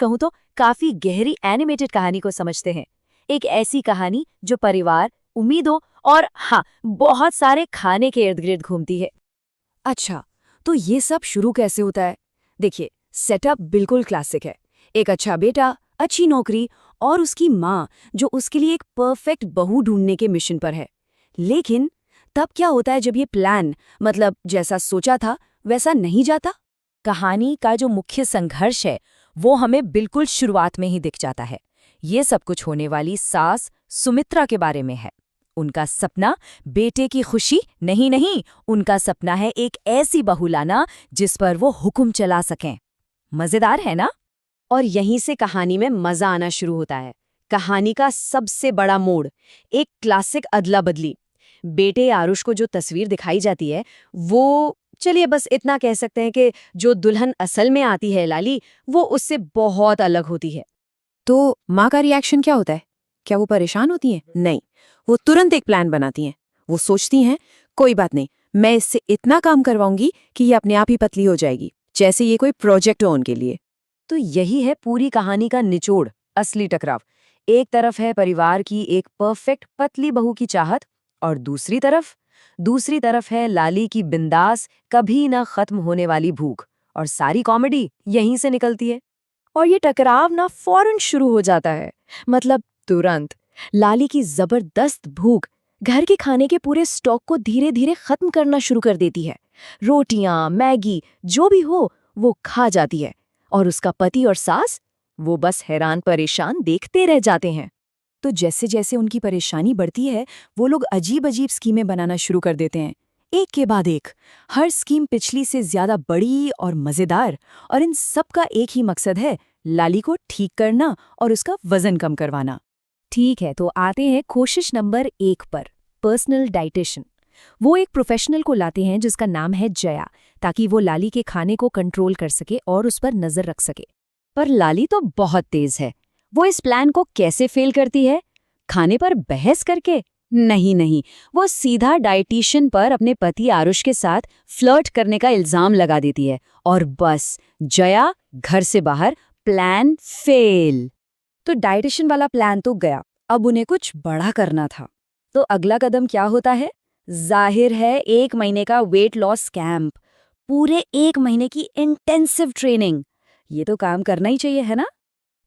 कहूँ तो काफी गहरी एनिमेटेड कहानी को समझते हैं। एक ऐसी कहानी जो परिवार, उम्मीदों और हाँ, बहुत सारे खाने के इर्द गिर्द घूमती है। अच्छा, तो ये सब शुरू कैसे होता है? देखिए, सेटअप बिल्कुल क्लासिक है। एक अच्छा बेटा, अच्छी नौकरी और उसकी माँ जो उसके लिए एक परफेक्ट बहू ढूंढने के मिशन पर है। लेकिन तब क्या होता है जब ये प्लान, मतलब जैसा सोचा था वैसा नहीं जाता? कहानी का जो मुख्य संघर्ष है वो हमें बिल्कुल शुरुआत में ही दिख जाता है। ये सब कुछ होने वाली सास सुमित्रा के बारे में है। उनका सपना बेटे की खुशी नहीं, उनका सपना है एक ऐसी बहू लाना जिस पर वो हुक्म चला सकें। मजेदार है ना? और यहीं से कहानी में मजा आना शुरू होता है। कहानी का सबसे बड़ा मोड़, एक क्लासिक अदला बदली। बेटे आरुष को जो तस्वीर दिखाई जाती है वो, चलिए बस इतना कह सकते हैं कि जो दुल्हन असल में आती है लाली, वो उससे बहुत अलग होती है। तो माँ का रिएक्शन क्या होता है? क्या वो परेशान होती हैं? नहीं, वो तुरंत एक प्लान बनाती हैं। वो सोचती हैं, कोई बात नहीं, मैं इससे इतना काम करवाऊंगी कि ये अपने आप ही पतली हो जाएगी, जैसे ये कोई प्रोजेक्ट हो उनके लिए। तो यही है पूरी कहानी का निचोड़, असली टकराव। एक तरफ है परिवार की एक परफेक्ट पतली बहू की चाहत, और दूसरी तरफ है लाली की बिंदास, कभी ना खत्म होने वाली भूख। और सारी कॉमेडी यहीं से निकलती है। और ये टकराव ना फौरन शुरू हो जाता है, मतलब तुरंत। लाली की जबरदस्त भूख घर के खाने के पूरे स्टॉक को धीरे धीरे खत्म करना शुरू कर देती है। रोटियां, मैगी, जो भी हो वो खा जाती है। और उसका पति और सास, वो बस हैरान परेशान देखते रह जाते हैं। तो जैसे जैसे उनकी परेशानी बढ़ती है, वो लोग अजीब अजीब स्कीमें बनाना शुरू कर देते हैं, एक के बाद एक। हर स्कीम पिछली से ज्यादा बड़ी और मजेदार, और इन सब का एक ही मकसद है, लाली को ठीक करना और उसका वजन कम करवाना। ठीक है, तो आते हैं कोशिश नंबर 1 पर, पर्सनल डाइटिशियन। वो एक प्रोफेशनल को लाते हैं जिसका नाम है जया, ताकि वो लाली के खाने को कंट्रोल कर सके और उस पर नजर रख सके। पर लाली तो बहुत तेज है। वो इस प्लान को कैसे फेल करती है? खाने पर बहस करके? नहीं, वो सीधा डाइटिशियन पर अपने पति आरुष के साथ फ्लर्ट करने का इल्जाम लगा देती है, और बस जया घर से बाहर, प्लान फेल। तो डाइटिशियन वाला प्लान तो गया, अब उन्हें कुछ बड़ा करना था। तो अगला कदम क्या होता है? जाहिर है 1 महीने का वेट लॉस कैंप, पूरे 1 महीने की इंटेंसिव ट्रेनिंग। ये तो काम करना ही चाहिए, है ना?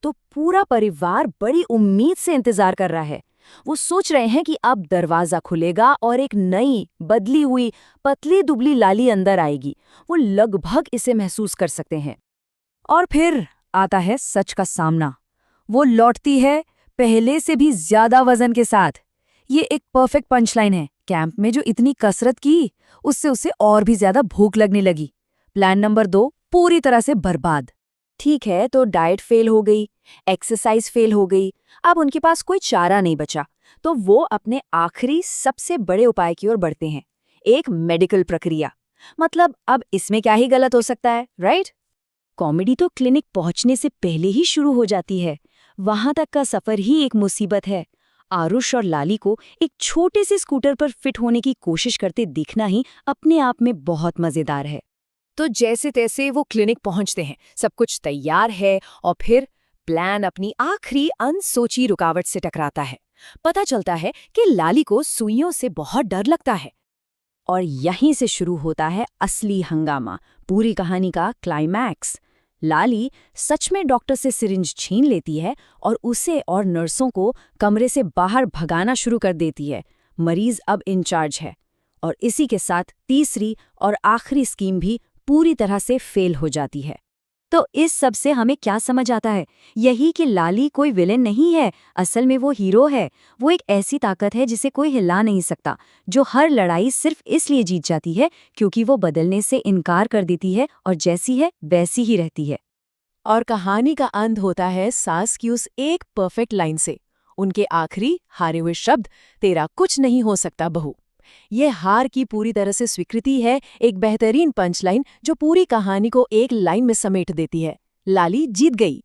तो पूरा परिवार बड़ी उम्मीद से इंतजार कर रहा है। वो सोच रहे हैं कि अब दरवाजा खुलेगा और एक नई, बदली हुई, पतली दुबली लाली अंदर आएगी। वो लगभग इसे महसूस कर सकते हैं। और फिर आता है सच का सामना। वो लौटती है पहले से भी ज्यादा वजन के साथ। ये एक परफेक्ट पंचलाइन है। कैंप में जो इतनी कसरत की, उससे उसे और भी ज्यादा भूख लगने लगी। प्लान नंबर 2 पूरी तरह से बर्बाद। ठीक है, तो डाइट फेल हो गई, एक्सरसाइज फेल हो गई, अब उनके पास कोई चारा नहीं बचा। तो वो अपने आखिरी सबसे बड़े उपाय की ओर बढ़ते हैं, एक मेडिकल प्रक्रिया। मतलब अब इसमें क्या ही गलत हो सकता है, राइट? कॉमेडी तो क्लिनिक पहुंचने से पहले ही शुरू हो जाती है। वहां तक का सफर ही एक मुसीबत है। आरुष और लाली को एक छोटे से स्कूटर पर फिट होने की कोशिश करते देखना ही अपने आप में बहुत मजेदार है। तो जैसे तैसे वो क्लिनिक पहुंचते हैं, सब कुछ तैयार है, और फिर प्लान अपनी आखिरी अनसोची रुकावट से टकराता है। पता चलता है कि लाली को सुइयों से बहुत डर लगता है। और यहीं से शुरू होता है असली हंगामा, पूरी कहानी का क्लाइमैक्स। लाली सच में डॉक्टर से सिरिंज छीन लेती है और उसे और नर्सों को कमरे से बाहर भगाना शुरू कर देती है। मरीज अब इंचार्ज है। और इसी के साथ तीसरी और आखिरी स्कीम भी पूरी तरह से फेल हो जाती है। तो इस सब से हमें क्या समझ आता है? यही कि लाली कोई विलेन नहीं है, असल में वो हीरो है। वो एक ऐसी ताकत है जिसे कोई हिला नहीं सकता, जो हर लड़ाई सिर्फ इसलिए जीत जाती है क्योंकि वो बदलने से इनकार कर देती है और जैसी है वैसी ही रहती है। और कहानी का अंत होता है सास की उस एक परफेक्ट लाइन से, उनके आखिरी हारे हुए शब्द, तेरा कुछ नहीं हो सकता बहू। ये हार की पूरी तरह से स्वीकृति है, एक बेहतरीन पंचलाइन जो पूरी कहानी को एक लाइन में समेट देती है। लाली जीत गई।